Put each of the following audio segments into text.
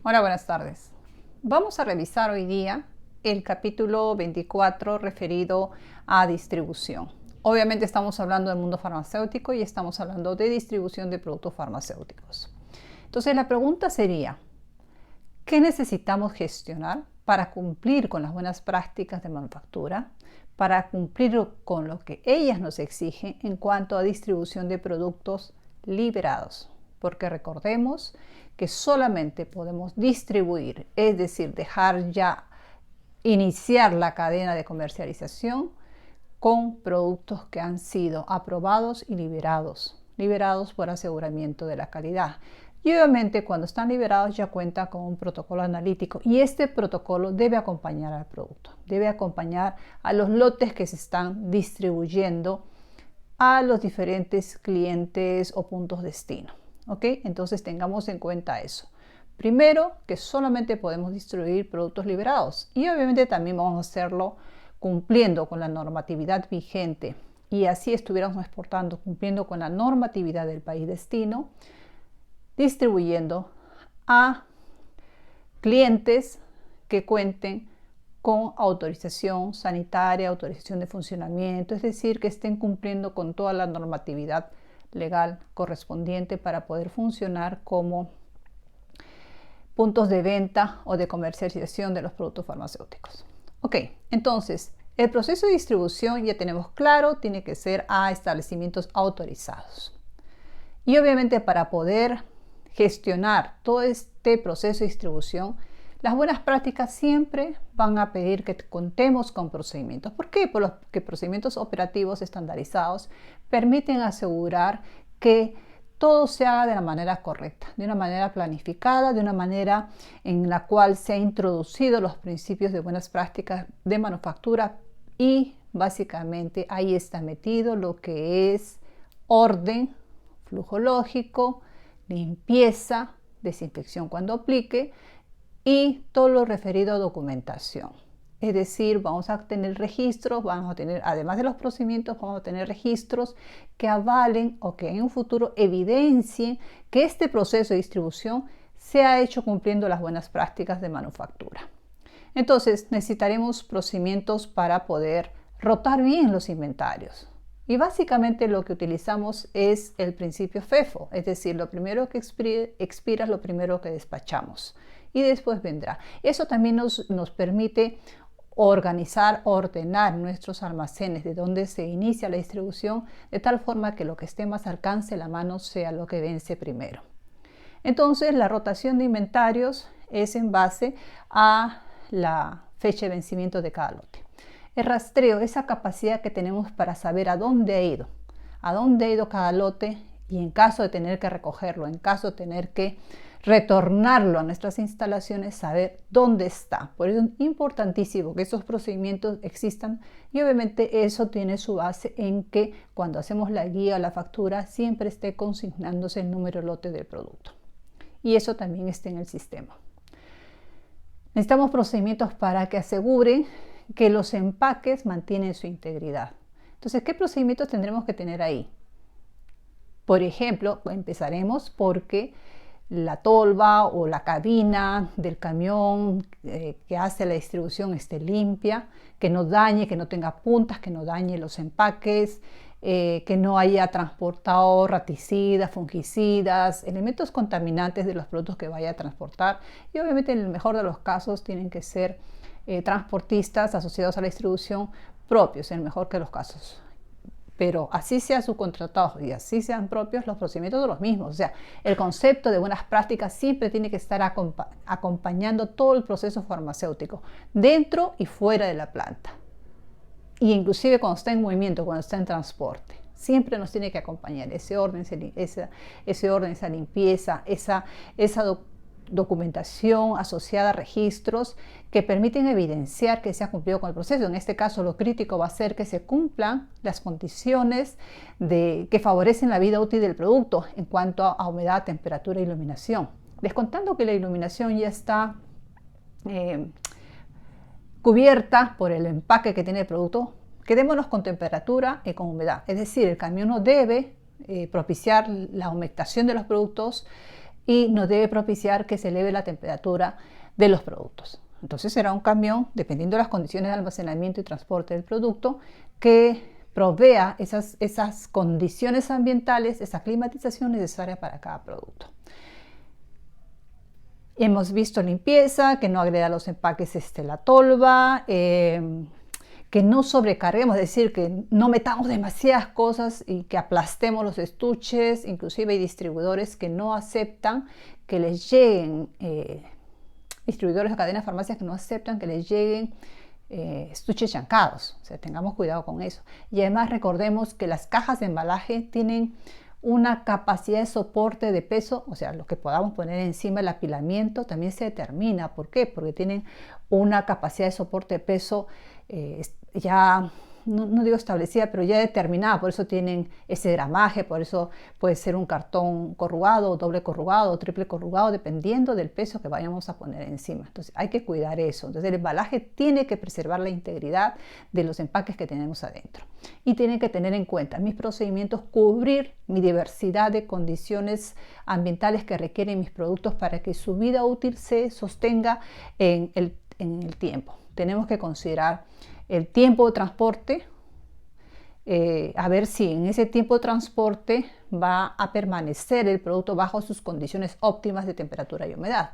Hola, buenas tardes. Vamos a revisar hoy día el capítulo 24 referido a distribución. Obviamente estamos hablando del mundo farmacéutico y estamos hablando de distribución de productos farmacéuticos. Entonces la pregunta sería, ¿qué necesitamos gestionar para cumplir con las buenas prácticas de manufactura? Para cumplir con lo que ellas nos exigen en cuanto a distribución de productos liberados. Porque recordemos que solamente podemos distribuir, es decir, dejar ya iniciar la cadena de comercialización con productos que han sido aprobados y liberados por aseguramiento de la calidad. Y obviamente cuando están liberados ya cuentan con un protocolo analítico y este protocolo debe acompañar al producto, debe acompañar a los lotes que se están distribuyendo a los diferentes clientes o puntos destino. ¿Ok? Entonces tengamos en cuenta eso. Primero, que solamente podemos distribuir productos liberados y obviamente también vamos a hacerlo cumpliendo con la normatividad vigente y así estuviéramos exportando cumpliendo con la normatividad del país destino, distribuyendo a clientes que cuenten con autorización sanitaria, autorización de funcionamiento, es decir, que estén cumpliendo con toda la normatividad legal correspondiente para poder funcionar como puntos de venta o de comercialización de los productos farmacéuticos. Ok, entonces el proceso de distribución ya tenemos claro, tiene que ser a establecimientos autorizados. Y obviamente para poder gestionar todo este proceso de distribución, las buenas prácticas siempre van a pedir que contemos con procedimientos. ¿Por qué? Porque procedimientos operativos estandarizados permiten asegurar que todo se haga de la manera correcta, de una manera planificada, de una manera en la cual se han introducido los principios de buenas prácticas de manufactura y básicamente ahí está metido lo que es orden, flujo lógico, limpieza, desinfección cuando aplique y todo lo referido a documentación. Es decir, vamos a tener registros, vamos a tener, además de los procedimientos, vamos a tener registros que avalen o que en un futuro evidencien que este proceso de distribución se ha hecho cumpliendo las buenas prácticas de manufactura. Entonces, necesitaremos procedimientos para poder rotar bien los inventarios. Y básicamente lo que utilizamos es el principio FEFO, es decir, lo primero que expira es lo primero que despachamos y después vendrá. Eso también nos permite organizar, ordenar nuestros almacenes de donde se inicia la distribución de tal forma que lo que esté más al alcance de la mano sea lo que vence primero. Entonces la rotación de inventarios es en base a la fecha de vencimiento de cada lote. El rastreo, esa capacidad que tenemos para saber a dónde ha ido cada lote y en caso de tener que recogerlo, en caso de tener que retornarlo a nuestras instalaciones, saber dónde está. Por eso es importantísimo que esos procedimientos existan y obviamente eso tiene su base en que cuando hacemos la guía o la factura siempre esté consignándose el número lote del producto y eso también esté en el sistema. Necesitamos procedimientos para que aseguren que los empaques mantienen su integridad. Entonces, ¿qué procedimientos tendremos que tener ahí? Por ejemplo, empezaremos porque la tolva o la cabina del camión que hace la distribución esté limpia, que no dañe, que no tenga puntas, que no dañe los empaques, que no haya transportado raticidas, fungicidas, elementos contaminantes de los productos que vaya a transportar. Y obviamente en el mejor de los casos tienen que ser transportistas asociados a la distribución propios, en el mejor de los casos. Pero así sean subcontratados y así sean propios, los procedimientos son los mismos. O sea, el concepto de buenas prácticas siempre tiene que estar acompañando todo el proceso farmacéutico, dentro y fuera de la planta. Y inclusive cuando está en movimiento, cuando está en transporte. Siempre nos tiene que acompañar ese orden, esa limpieza, esa documentación asociada a registros que permiten evidenciar que se ha cumplido con el proceso. En este caso, lo crítico va a ser que se cumplan las condiciones que favorecen la vida útil del producto en cuanto a humedad, temperatura e iluminación. Descontando que la iluminación ya está cubierta por el empaque que tiene el producto, quedémonos con temperatura y con humedad. Es decir, el camión no debe propiciar la humectación de los productos y nos debe propiciar que se eleve la temperatura de los productos. Entonces será un camión, dependiendo de las condiciones de almacenamiento y transporte del producto, que provea esas condiciones ambientales, esa climatización necesaria para cada producto. Hemos visto limpieza, que no agreda a los empaques la tolva, que no sobrecarguemos, es decir, que no metamos demasiadas cosas y que aplastemos los estuches. Inclusive hay distribuidores que no aceptan que les lleguen, distribuidores de cadenas de farmacias que no aceptan que les lleguen estuches chancados. O sea, tengamos cuidado con eso. Y además recordemos que las cajas de embalaje tienen una capacidad de soporte de peso, o sea, lo que podamos poner encima, el apilamiento también se determina. ¿Por qué? Porque tienen una capacidad de soporte de peso ya, no digo establecida, pero ya determinada. Por eso tienen ese gramaje, por eso puede ser un cartón corrugado, doble corrugado, triple corrugado, dependiendo del peso que vayamos a poner encima. Entonces hay que cuidar eso. Entonces el embalaje tiene que preservar la integridad de los empaques que tenemos adentro. Y tiene que tener en cuenta mis procedimientos, cubrir mi diversidad de condiciones ambientales que requieren mis productos para que su vida útil se sostenga en el tiempo. Tenemos que considerar el tiempo de transporte, a ver si en ese tiempo de transporte va a permanecer el producto bajo sus condiciones óptimas de temperatura y humedad.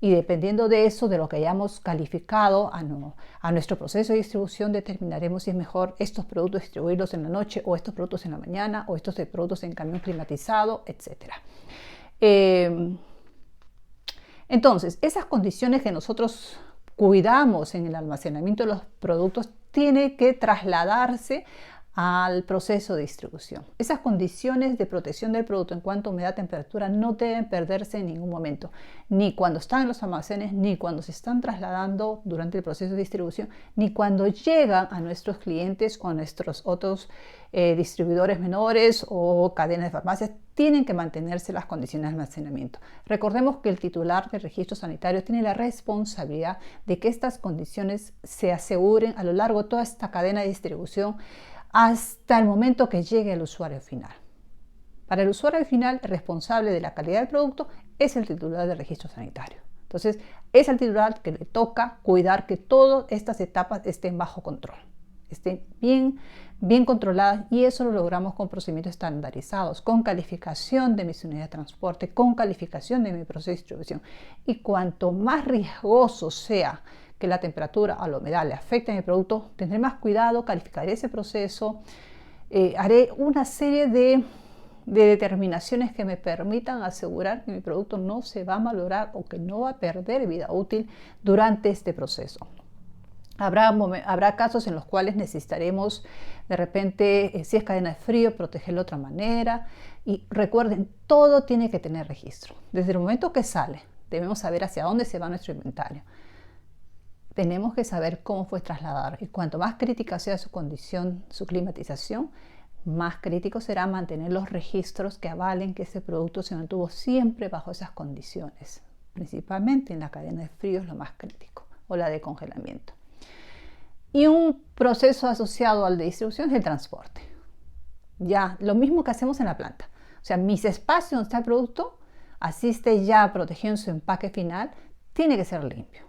Y dependiendo de eso, de lo que hayamos calificado a nuestro proceso de distribución, determinaremos si es mejor estos productos distribuirlos en la noche o estos productos en la mañana o estos productos en camión climatizado, etc. Entonces, esas condiciones que nosotros cuidamos en el almacenamiento de los productos tiene que trasladarse al proceso de distribución. Esas condiciones de protección del producto en cuanto a humedad, temperatura no deben perderse en ningún momento, ni cuando están en los almacenes, ni cuando se están trasladando durante el proceso de distribución, ni cuando llegan a nuestros clientes o a nuestros otros distribuidores menores o cadenas de farmacias. Tienen que mantenerse las condiciones de almacenamiento. Recordemos que el titular del registro sanitario tiene la responsabilidad de que estas condiciones se aseguren a lo largo de toda esta cadena de distribución hasta el momento que llegue al usuario final. Para el usuario final, el responsable de la calidad del producto es el titular del registro sanitario. Entonces, es al titular que le toca cuidar que todas estas etapas estén bajo control, estén bien controladas, y eso lo logramos con procedimientos estandarizados, con calificación de mis unidades de transporte, con calificación de mi proceso de distribución. Y cuanto más riesgoso sea que la temperatura o la humedad le afecte a mi producto, tendré más cuidado, calificaré ese proceso, haré una serie de determinaciones que me permitan asegurar que mi producto no se va a malograr o que no va a perder vida útil durante este proceso. Habrá casos en los cuales necesitaremos de repente, si es cadena de frío, protegerlo de otra manera. Y recuerden, todo tiene que tener registro. Desde el momento que sale, debemos saber hacia dónde se va nuestro inventario. Tenemos que saber cómo fue trasladado, y cuanto más crítica sea su condición, su climatización, más crítico será mantener los registros que avalen que ese producto se mantuvo siempre bajo esas condiciones. Principalmente en la cadena de frío es lo más crítico, o la de congelamiento. Y un proceso asociado al de distribución es el transporte. Ya, lo mismo que hacemos en la planta. O sea, mis espacios donde está el producto, así esté ya protegido en su empaque final, tiene que ser limpio.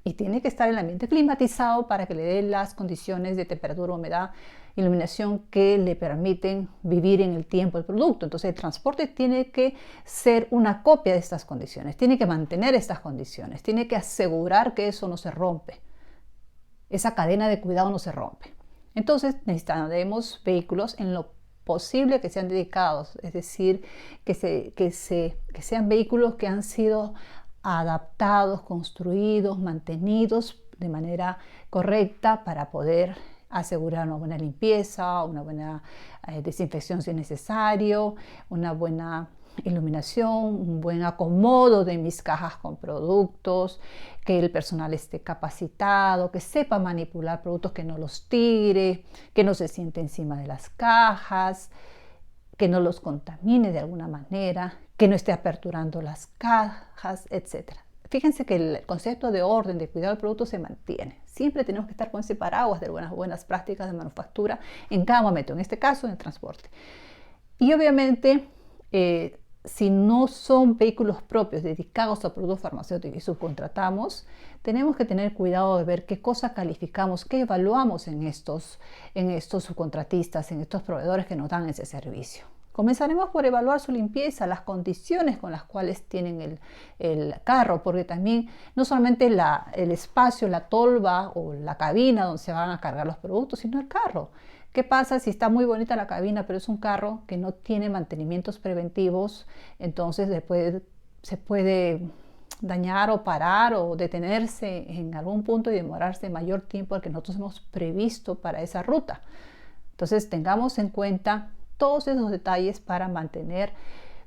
Y tiene que estar en el ambiente climatizado para que le dé las condiciones de temperatura, humedad, iluminación que le permiten vivir en el tiempo el producto. Entonces el transporte tiene que ser una copia de estas condiciones, tiene que mantener estas condiciones, tiene que asegurar que eso no se rompe, esa cadena de cuidado no se rompe. Entonces necesitaremos vehículos en lo posible que sean dedicados, es decir, que sean vehículos que han sido adaptados, construidos, mantenidos de manera correcta para poder asegurar una buena limpieza, una buena desinfección si es necesario, una buena iluminación, un buen acomodo de mis cajas con productos, que el personal esté capacitado, que sepa manipular productos, que no los tire, que no se siente encima de las cajas, que no los contamine de alguna manera, que no esté aperturando las cajas, etc. Fíjense que el concepto de orden, de cuidado del producto se mantiene. Siempre tenemos que estar con ese paraguas de buenas prácticas de manufactura en cada momento, en este caso en el transporte. Y obviamente si no son vehículos propios dedicados a productos farmacéuticos y subcontratamos, tenemos que tener cuidado de ver qué cosa calificamos, qué evaluamos en estos subcontratistas, en estos proveedores que nos dan ese servicio. Comenzaremos por evaluar su limpieza, las condiciones con las cuales tienen el carro, porque también no solamente el espacio, la tolva o la cabina donde se van a cargar los productos, sino el carro. ¿Qué pasa si está muy bonita la cabina, pero es un carro que no tiene mantenimientos preventivos? Entonces después se puede dañar o parar o detenerse en algún punto y demorarse mayor tiempo al que nosotros hemos previsto para esa ruta. Entonces tengamos en cuenta todos esos detalles para mantener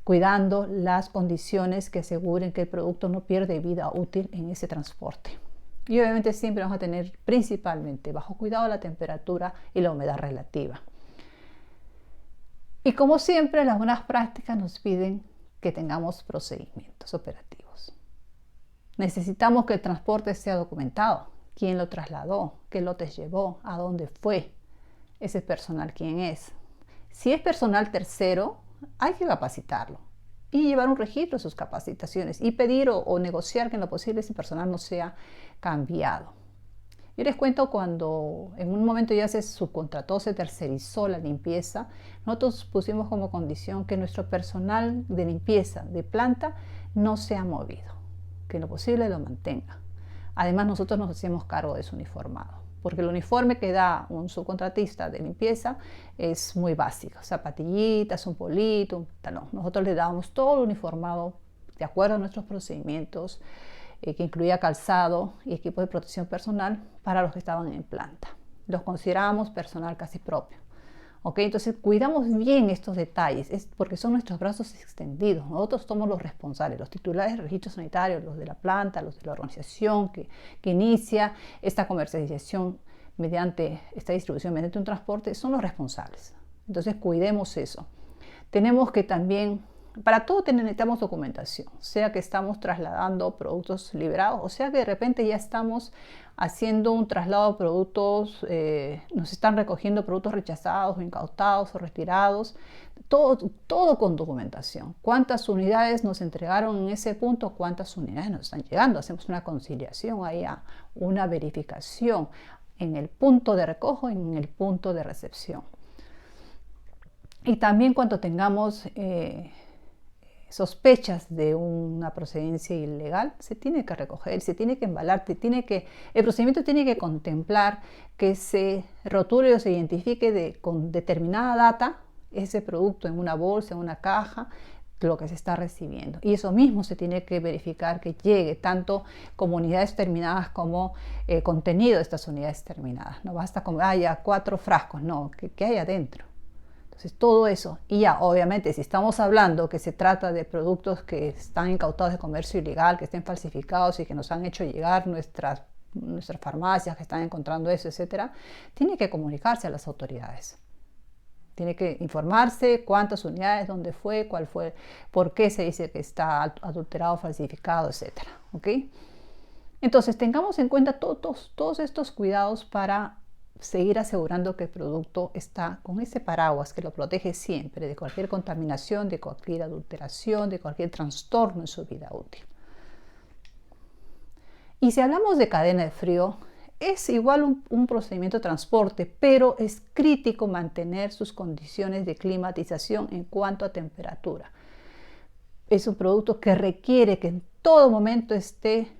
cuidando las condiciones que aseguren que el producto no pierde vida útil en ese transporte. Y obviamente siempre vamos a tener principalmente bajo cuidado la temperatura y la humedad relativa. Y como siempre, las buenas prácticas nos piden que tengamos procedimientos operativos. Necesitamos que el transporte sea documentado. ¿Quién lo trasladó? ¿Qué lotes llevó? ¿A dónde fue? Ese personal, ¿quién es? Si es personal tercero, hay que capacitarlo y llevar un registro de sus capacitaciones y pedir o negociar que en lo posible ese personal no sea cambiado. Yo les cuento cuando en un momento ya se subcontrató, se tercerizó la limpieza, nosotros pusimos como condición que nuestro personal de limpieza de planta no sea movido, que en lo posible lo mantenga. Además, nosotros nos hacemos cargo de su uniformado, porque el uniforme que da un subcontratista de limpieza es muy básico, zapatillitas, un polito, un pantalón. Nosotros le damos todo el uniformado de acuerdo a nuestros procedimientos, que incluía calzado y equipo de protección personal para los que estaban en planta. Los consideramos personal casi propio. ¿Okay? Entonces cuidamos bien estos detalles, porque son nuestros brazos extendidos. Nosotros somos los responsables, los titulares del registro sanitario, los de la planta, los de la organización que inicia esta comercialización mediante esta distribución, mediante un transporte, son los responsables. Entonces cuidemos eso. Tenemos que también, para todo necesitamos documentación, sea que estamos trasladando productos liberados, o sea que de repente ya estamos haciendo un traslado de productos, nos están recogiendo productos rechazados o incautados o retirados, todo con documentación. ¿Cuántas unidades nos entregaron en ese punto? ¿Cuántas unidades nos están llegando? Hacemos una conciliación ahí, una verificación en el punto de recojo y en el punto de recepción. Y también cuando tengamos sospechas de una procedencia ilegal, se tiene que recoger, se tiene que embalar, el procedimiento tiene que contemplar que se rotule o se identifique con determinada data ese producto en una bolsa, en una caja, lo que se está recibiendo. Y eso mismo se tiene que verificar que llegue tanto como unidades terminadas como contenido de estas unidades terminadas. No basta con haya 4 frascos, no, que hay adentro. Entonces todo eso, y ya obviamente si estamos hablando que se trata de productos que están incautados de comercio ilegal, que estén falsificados y que nos han hecho llegar nuestras farmacias que están encontrando eso, etcétera, tiene que comunicarse a las autoridades. Tiene que informarse cuántas unidades, dónde fue, cuál fue, por qué se dice que está adulterado, falsificado, etcétera. ¿Okay? Entonces tengamos en cuenta todos estos cuidados para seguir asegurando que el producto está con ese paraguas que lo protege siempre de cualquier contaminación, de cualquier adulteración, de cualquier trastorno en su vida útil. Y si hablamos de cadena de frío, es igual un procedimiento de transporte, pero es crítico mantener sus condiciones de climatización en cuanto a temperatura. Es un producto que requiere que en todo momento esté,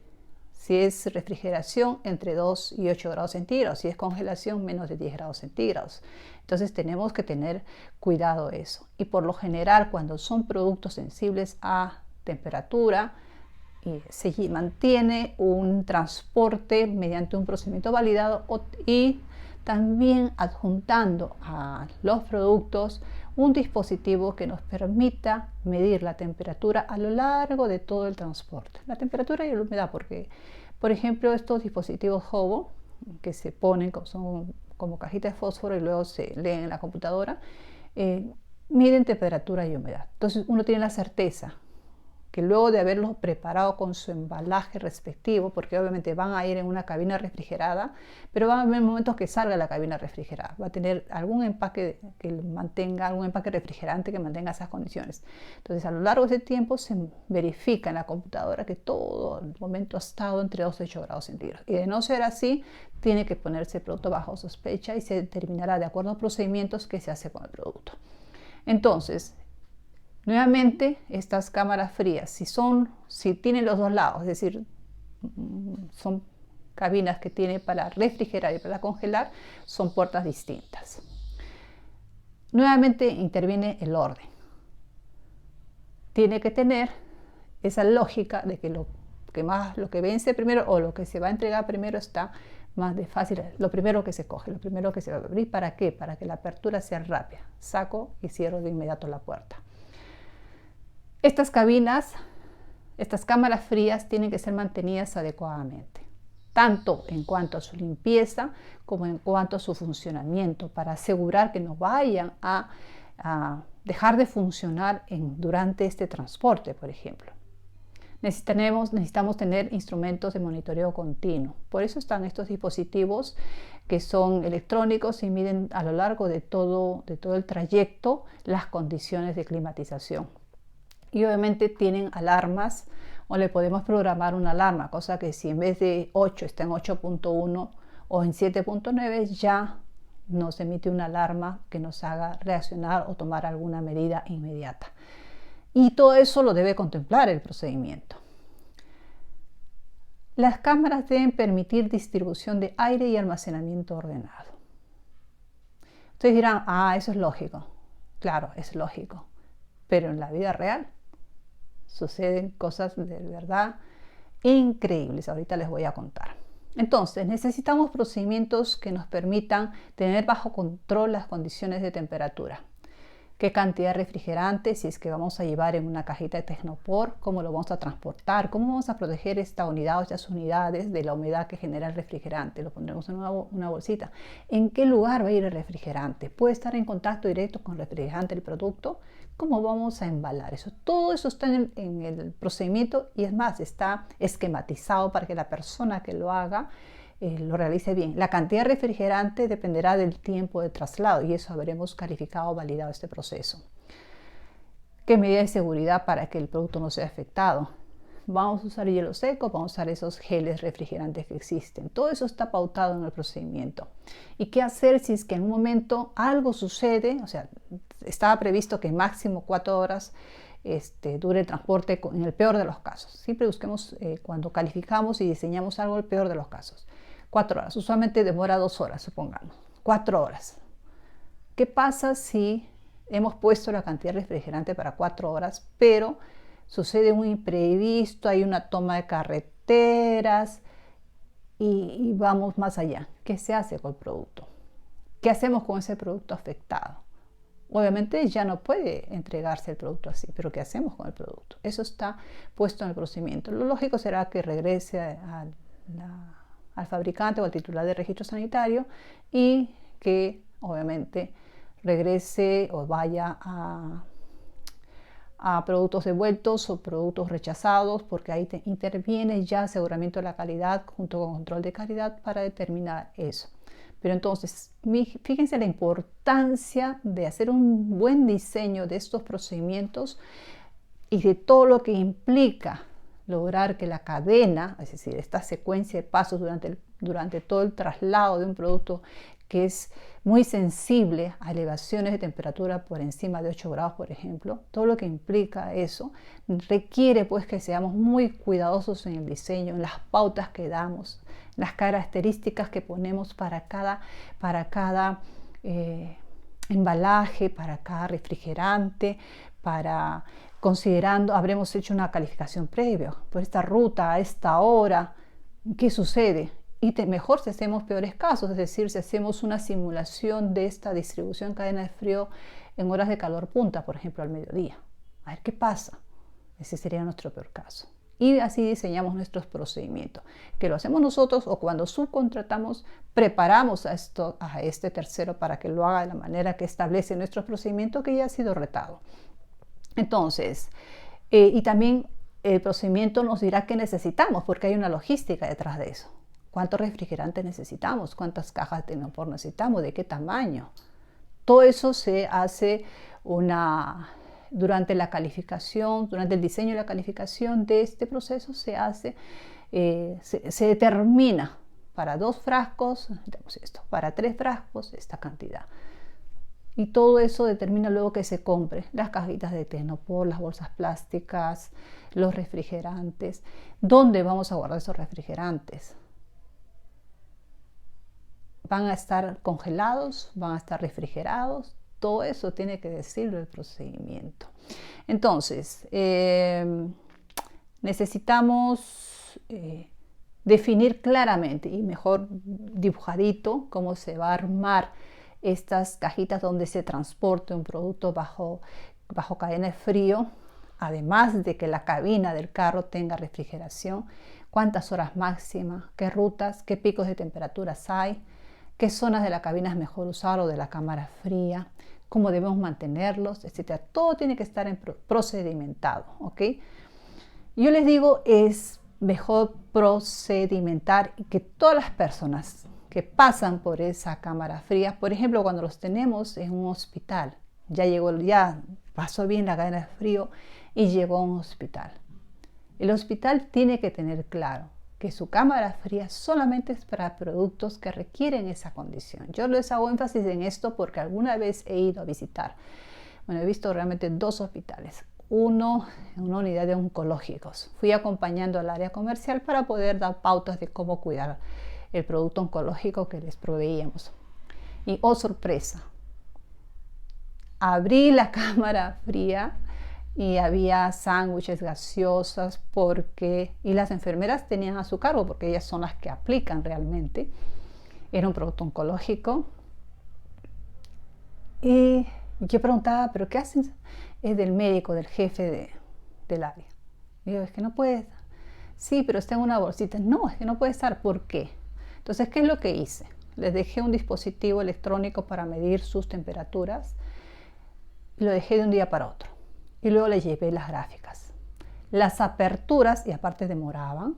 si es refrigeración, entre 2 y 8 grados centígrados. Si es congelación, menos de 10 grados centígrados. Entonces tenemos que tener cuidado de eso. Y por lo general, cuando son productos sensibles a temperatura, se mantiene un transporte mediante un procedimiento validado y también adjuntando a los productos un dispositivo que nos permita medir la temperatura a lo largo de todo el transporte. La temperatura y la humedad, porque, por ejemplo, estos dispositivos Hobo, que se ponen, son como cajitas de fósforo y luego se leen en la computadora, miden temperatura y humedad. Entonces uno tiene la certeza que luego de haberlos preparado con su embalaje respectivo, porque obviamente van a ir en una cabina refrigerada, pero van a haber momentos que salga la cabina refrigerada, va a tener algún empaque que mantenga, algún empaque refrigerante que mantenga esas condiciones. Entonces, a lo largo de ese tiempo se verifica en la computadora que todo el momento ha estado entre 2 y 8 grados centígrados. Y de no ser así, tiene que ponerse el producto bajo sospecha y se determinará de acuerdo a procedimientos qué se hace con el producto. Entonces, nuevamente, estas cámaras frías, si tienen los dos lados, es decir, son cabinas que tiene para refrigerar y para congelar, son puertas distintas. Nuevamente interviene el orden. Tiene que tener esa lógica de que lo que vence primero o lo que se va a entregar primero está más de fácil, lo primero que se coge, lo primero que se va a abrir. ¿Para qué? Para que la apertura sea rápida. Saco y cierro de inmediato la puerta. Estas cámaras frías tienen que ser mantenidas adecuadamente, tanto en cuanto a su limpieza como en cuanto a su funcionamiento, para asegurar que no vayan a dejar de funcionar durante este transporte, por ejemplo. Necesitamos tener instrumentos de monitoreo continuo. Por eso están estos dispositivos que son electrónicos y miden a lo largo de todo el trayecto las condiciones de climatización. Y obviamente tienen alarmas, o le podemos programar una alarma, cosa que si en vez de 8 está en 8.1 o en 7.9, ya nos emite una alarma que nos haga reaccionar o tomar alguna medida inmediata. Y todo eso lo debe contemplar el procedimiento. Las cámaras deben permitir distribución de aire y almacenamiento ordenado. Ustedes dirán, eso es lógico. Claro, es lógico. Pero en la vida real suceden cosas de verdad increíbles. Ahorita les voy a contar. Entonces, necesitamos procedimientos que nos permitan tener bajo control las condiciones de temperatura. Qué cantidad de refrigerante, si es que vamos a llevar en una cajita de Tecnopor, cómo lo vamos a transportar, cómo vamos a proteger esta unidad o estas unidades de la humedad que genera el refrigerante. Lo pondremos en una bolsita. ¿En qué lugar va a ir el refrigerante? ¿Puede estar en contacto directo con el refrigerante del producto? ¿Cómo vamos a embalar eso? Todo eso está en el procedimiento y es más, está esquematizado para que la persona que lo haga lo realice bien. La cantidad de refrigerante dependerá del tiempo de traslado y eso habremos calificado o validado este proceso. ¿Qué medidas de seguridad para que el producto no sea afectado? Vamos a usar hielo seco, vamos a usar esos geles refrigerantes que existen. Todo eso está pautado en el procedimiento. ¿Y qué hacer si es que en un momento algo sucede? O sea, estaba previsto que máximo 4 horas dure el transporte en el peor de los casos. Siempre busquemos cuando calificamos y diseñamos algo el peor de los casos. 4 horas, usualmente demora 2 horas, supongamos. 4 horas. ¿Qué pasa si hemos puesto la cantidad de refrigerante para 4 horas, pero sucede un imprevisto, hay una toma de carreteras y vamos más allá? ¿Qué se hace con el producto? ¿Qué hacemos con ese producto afectado? Obviamente ya no puede entregarse el producto así, pero ¿qué hacemos con el producto? Eso está puesto en el procedimiento. Lo lógico será que regrese al fabricante o al titular de registro sanitario y que obviamente regrese o vaya a productos devueltos o productos rechazados, porque ahí interviene ya aseguramiento de la calidad junto con control de calidad para determinar eso. Pero entonces, fíjense la importancia de hacer un buen diseño de estos procedimientos y de todo lo que implica lograr que la cadena, es decir, esta secuencia de pasos durante todo el traslado de un producto que es muy sensible a elevaciones de temperatura por encima de 8 grados, por ejemplo, todo lo que implica eso requiere pues que seamos muy cuidadosos en el diseño, en las pautas que damos, las características que ponemos para cada embalaje, para cada refrigerante, considerando, habremos hecho una calificación previa por esta ruta, a esta hora, ¿qué sucede? Y mejor si hacemos peores casos, es decir, si hacemos una simulación de esta distribución cadena de frío en horas de calor punta, por ejemplo, al mediodía. A ver qué pasa. Ese sería nuestro peor caso. Y así diseñamos nuestros procedimientos, que lo hacemos nosotros o cuando subcontratamos, preparamos a este tercero para que lo haga de la manera que establece nuestro procedimiento que ya ha sido retado. Entonces, y también el procedimiento nos dirá qué necesitamos, porque hay una logística detrás de eso. ¿Cuántos refrigerantes necesitamos? ¿Cuántas cajas de tenopor necesitamos? ¿De qué tamaño? Todo eso se hace durante la calificación, durante el diseño y la calificación de este proceso se determina para 2 frascos, esto, para 3 frascos, esta cantidad. Y todo eso determina luego que se compre las cajitas de tenopor, las bolsas plásticas, los refrigerantes. ¿Dónde vamos a guardar esos refrigerantes? ¿Van a estar congelados? ¿Van a estar refrigerados? Todo eso tiene que decirlo el procedimiento. Entonces, necesitamos definir claramente y mejor dibujadito cómo se va a armar estas cajitas donde se transporte un producto bajo cadena de frío, además de que la cabina del carro tenga refrigeración, cuántas horas máximas, qué rutas, qué picos de temperaturas hay, qué zonas de la cabina es mejor usar o de la cámara fría, cómo debemos mantenerlos, etc. Todo tiene que estar procedimentado, ¿ok? Yo les digo, es mejor procedimentar y que todas las personas que pasan por esa cámara fría, por ejemplo, cuando los tenemos en un hospital, ya pasó bien la cadena de frío y llegó a un hospital. El hospital tiene que tener claro que su cámara fría solamente es para productos que requieren esa condición. Yo les hago énfasis en esto porque alguna vez he ido a visitar, he visto realmente 2 hospitales, uno en una unidad de oncológicos. Fui acompañando al área comercial para poder dar pautas de cómo cuidar el producto oncológico que les proveíamos. Y oh sorpresa, abrí la cámara fría y había sándwiches, gaseosas, y las enfermeras tenían a su cargo, porque ellas son las que aplican realmente. Era un producto oncológico. Y yo preguntaba, ¿pero qué hacen? Es del médico, del jefe del área. Y yo, es que no puede. Sí, pero está en una bolsita. No, es que no puede estar. ¿Por qué? Entonces, ¿qué es lo que hice? Les dejé un dispositivo electrónico para medir sus temperaturas y lo dejé de un día para otro. Y luego les llevé las gráficas. Las aperturas, y aparte demoraban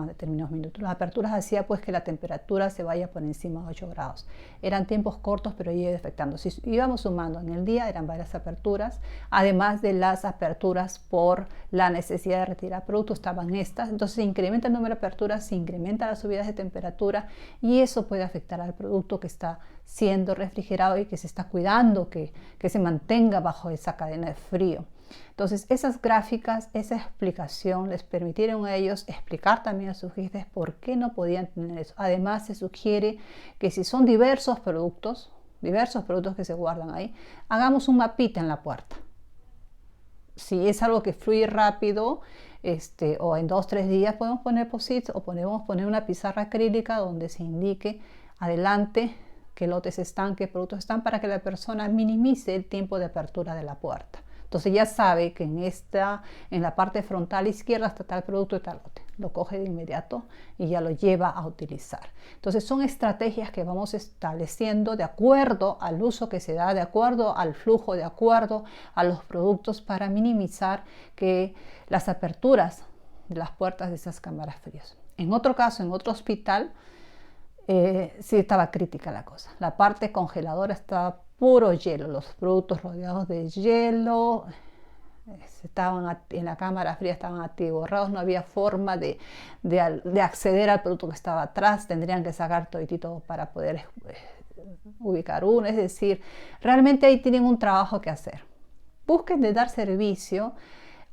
determinados minutos, las aperturas hacía pues que la temperatura se vaya por encima de 8 grados. Eran tiempos cortos, pero iba afectando. Si íbamos sumando en el día, eran varias aperturas, además de las aperturas por la necesidad de retirar productos, estaban estas. Entonces se incrementa el número de aperturas, se incrementa las subidas de temperatura y eso puede afectar al producto que está siendo refrigerado y que se está cuidando que se mantenga bajo esa cadena de frío. Entonces esas gráficas, esa explicación les permitieron a ellos explicar también a sus jefes por qué no podían tener eso. Además se sugiere que si son diversos productos que se guardan ahí, hagamos un mapita en la puerta. Si es algo que fluye rápido o en 2-3 días, podemos poner post-its o podemos poner una pizarra acrílica donde se indique adelante qué lotes están, qué productos están, para que la persona minimice el tiempo de apertura de la puerta. Entonces ya sabe que en la parte frontal izquierda está tal producto y tal lote. Lo coge de inmediato y ya lo lleva a utilizar. Entonces son estrategias que vamos estableciendo de acuerdo al uso que se da, de acuerdo al flujo, de acuerdo a los productos, para minimizar que las aperturas de las puertas de esas cámaras frías. En otro caso, en otro hospital, sí estaba crítica la cosa. La parte congeladora estaba puro hielo, los productos rodeados de hielo, estaban en la cámara fría, estaban atiborrados, no había forma de acceder al producto que estaba atrás, tendrían que sacar toditito para poder ubicar uno. Es decir, realmente ahí tienen un trabajo que hacer. Busquen de dar servicio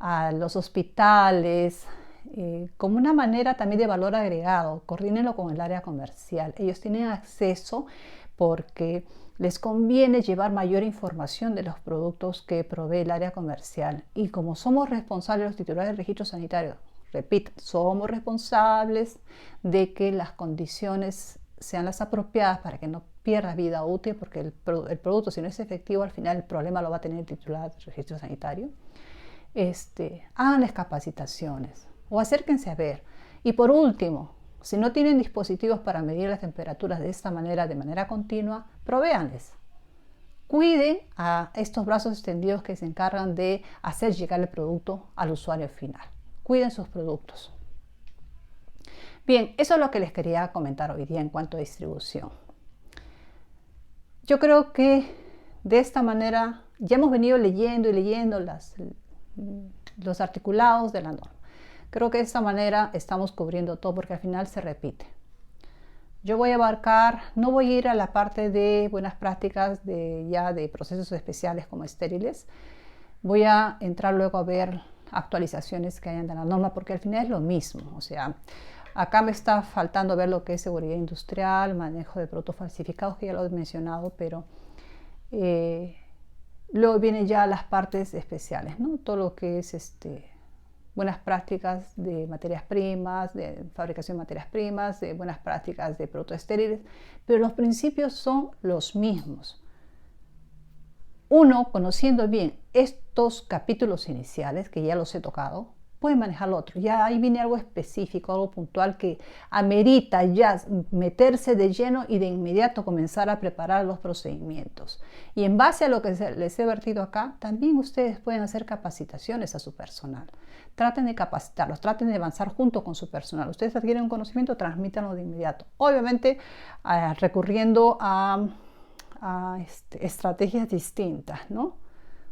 a los hospitales como una manera también de valor agregado. Coordínenlo con el área comercial. Ellos tienen acceso porque les conviene llevar mayor información de los productos que provee el área comercial. Y como somos responsables, los titulares del registro sanitario, repito, somos responsables de que las condiciones sean las apropiadas para que no pierda vida útil, porque el producto, si no es efectivo, al final el problema lo va a tener el titular del registro sanitario. Háganles capacitaciones o acérquense a ver. Y por último, si no tienen dispositivos para medir las temperaturas de esta manera, de manera continua, provéanles. Cuiden a estos brazos extendidos que se encargan de hacer llegar el producto al usuario final. cuiden sus productos. Bien, eso es lo que les quería comentar hoy día en cuanto a distribución. Yo creo que de esta manera ya hemos venido leyendo y leyendo los articulados de la norma. Creo que de esta manera estamos cubriendo todo porque al final se repite. Yo voy a abarcar, no voy a ir a la parte de buenas prácticas de procesos especiales como estériles. Voy a entrar luego a ver actualizaciones que hayan de la norma porque al final es lo mismo. O sea, acá me está faltando ver lo que es seguridad industrial, manejo de productos falsificados, que ya lo he mencionado, pero luego vienen ya las partes especiales, ¿no? Todo lo que es buenas prácticas de materias primas, de fabricación de materias primas, de buenas prácticas de productos estériles, pero los principios son los mismos. Uno, conociendo bien estos capítulos iniciales, que ya los he tocado, puede manejar lo otro. Ya ahí viene algo específico, algo puntual que amerita ya meterse de lleno y de inmediato comenzar a preparar los procedimientos. Y en base a lo que les he vertido acá, también ustedes pueden hacer capacitaciones a su personal. Traten de capacitarlos, traten de avanzar junto con su personal. Ustedes adquieren un conocimiento, transmítanlo de inmediato. Obviamente recurriendo a estrategias distintas, ¿no?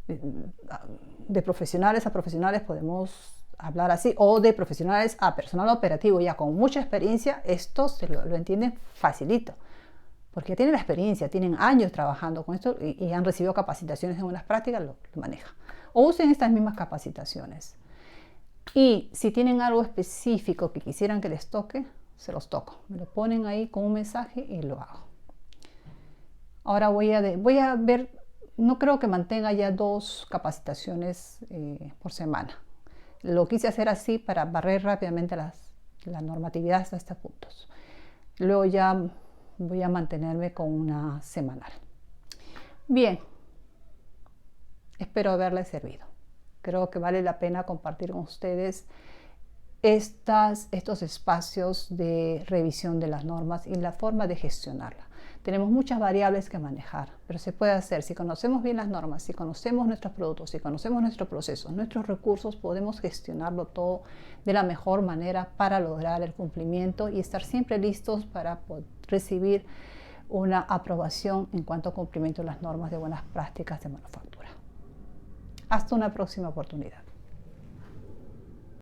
De profesionales a profesionales podemos hablar así, o de profesionales a personal operativo ya con mucha experiencia. Esto se lo entienden facilito, porque tienen la experiencia, tienen años trabajando con esto y han recibido capacitaciones en unas prácticas, lo manejan. O usen estas mismas capacitaciones. Y si tienen algo específico que quisieran que les toque, se los toco. Me lo ponen ahí con un mensaje y lo hago. Ahora voy a ver, no creo que mantenga ya 2 capacitaciones por semana. Lo quise hacer así para barrer rápidamente la normatividad hasta estos puntos. Luego ya voy a mantenerme con una semanal. Bien, espero haberles servido. Creo que vale la pena compartir con ustedes estos espacios de revisión de las normas y la forma de gestionarla. Tenemos muchas variables que manejar, pero se puede hacer. Si conocemos bien las normas, si conocemos nuestros productos, si conocemos nuestros procesos, nuestros recursos, podemos gestionarlo todo de la mejor manera para lograr el cumplimiento y estar siempre listos para recibir una aprobación en cuanto a cumplimiento de las normas de buenas prácticas de manufactura. Hasta una próxima oportunidad.